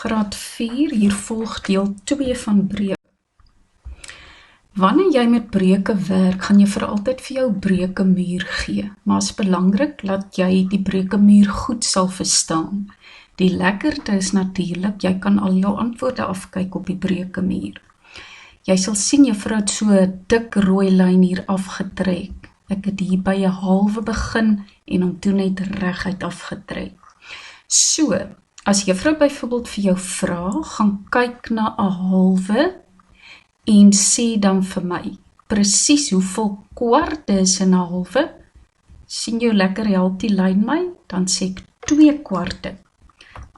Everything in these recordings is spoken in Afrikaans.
Graad 4, hier volg deel 2 van breuke. Wanneer jy met breuke werk, gaan jy vir altyd vir jou breukemuur gee, maar is belangrik dat jy die breukemuur goed sal verstaan. Die lekkerte is natuurlik, jy kan al jou antwoorde afkyk op die breukemuur. Jy sal sien juffrou het so 'n dik rooi lyn hier afgetrek. Ek het hier by 'n halwe begin en hom toe net reguit afgetrek. So, as juffrou byvoorbeeld vir jou vra, gaan kyk na 'n halwe en sê dan vir my, presies hoeveel kwarte is in 'n halwe? Sien jou lekker help die lyn my? Dan sê ek 2 kwarte.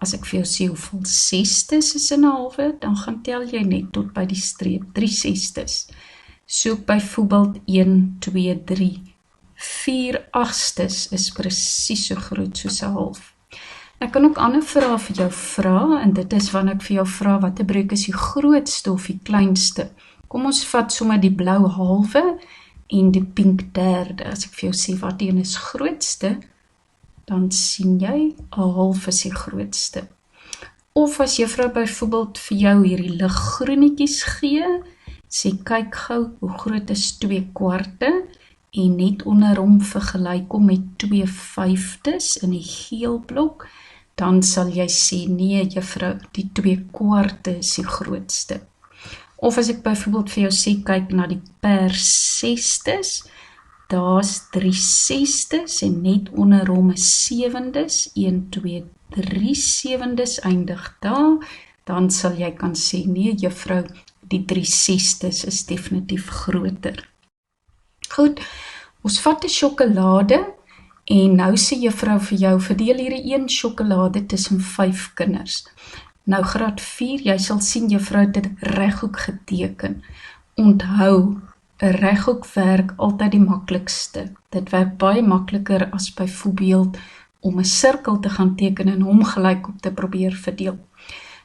As ek vir jou sê hoeveel sestes is in 'n halwe, dan gaan tel jy net tot by die streep, 3 sestes. Soek byvoorbeeld 1, 2, 3, 4 agstes is presies so groot soos 'n half. Ek kan ook ander vrae vir jou vra, en dit is wanneer ek vir jou vra, watter breuk is die grootste of die kleinste? Kom ons vat sommer die blou halwe en die pink derde. As ek vir jou sê wat een is grootste, dan sien jy, 'n half is die grootste. Of as juffrou byvoorbeeld vir jou hierdie liggroenetjies gee, sê kyk gou, hoe groot is 2 kwarte, en net onder hom vergelyk hom met 2 vyfdes in die geel blok, dan sal jy sê, nee juffrou, die 2 kwarte is die grootste. Of as ek byvoorbeeld vir jou sê, kyk na die persestes, daar's 3 sestes en net onder hom is sewendes, 1, 2, 3 sewendes eindig daar, dan sal jy kan sê, nee juffrou, die 3 sestes is definitief groter. Goed, ons vat 'n sjokolade, en nou sê juffrou vir jou, verdeel hierdie 1 sjokolade tussen 5 kinders. Nou graad 4, jy sal sien juffrou het dit reghoek geteken. Onthou, 'n reghoek werk altyd die maklikste. Dit werk baie makliker as byvoorbeeld om 'n sirkel te gaan teken en hom gelyk op te probeer verdeel.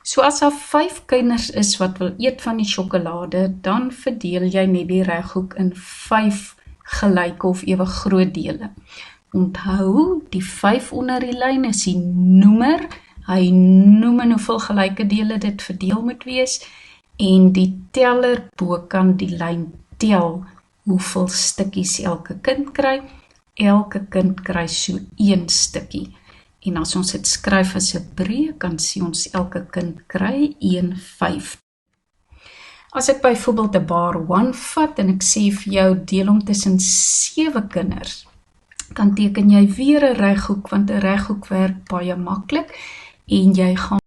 So as daar 5 kinders is wat wil eet van die sjokolade, dan verdeel jy net die reghoek in 5 gelyke of ewe groot dele. Onthou, die 5 onder die lyn is die noemer, hy noem in hoeveel gelyke dele dit verdeel moet wees, en die teller bokant die lyn tel hoeveel stukkies elke kind kry. Elke kind kry so 1 stukkie. En as ons dit skryf as 'n breuk, kan sien ons elke kind kry 1/5. As ek byvoorbeeld 'n bar 1 vat en ek sê vir jou deel hom tussen 7 kinders, dan teken jy weer 'n reghoek, want 'n reghoek werk baie maklik en jy gaan